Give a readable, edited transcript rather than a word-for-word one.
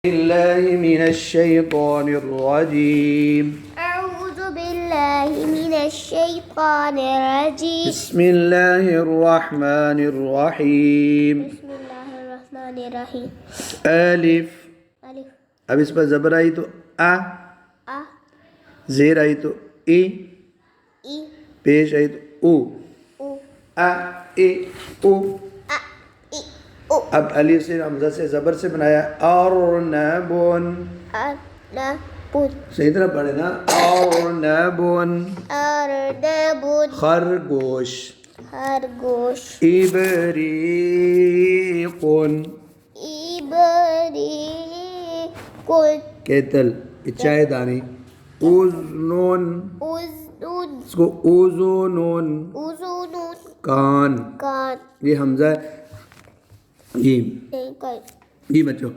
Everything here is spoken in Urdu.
بالله من الشيطان الرجيم. أعوذ بالله من الشيطان الرجيم. بسم الله الرحمن الرحيم. بسم الله الرحمن الرحيم. ألف. ألف. اب اس پر زبر آئی تو آ، أ زیر آئی تو ای، إي پیش آئی تو او، أو آ ای او. أ إي أو. اب الف سے حمزہ سے زبر سے بنایا ارنبون. أرنب صحیح طرح پڑھے نا، ارنبون. أرنب خرگوش. خرگوش. ابریق. إبريق کیتل، چائے دانی. اذنون، أذن اس کو اذنون. أذن کان. كان یہ حمزہ ہے. جی نہیں کر جی بچوں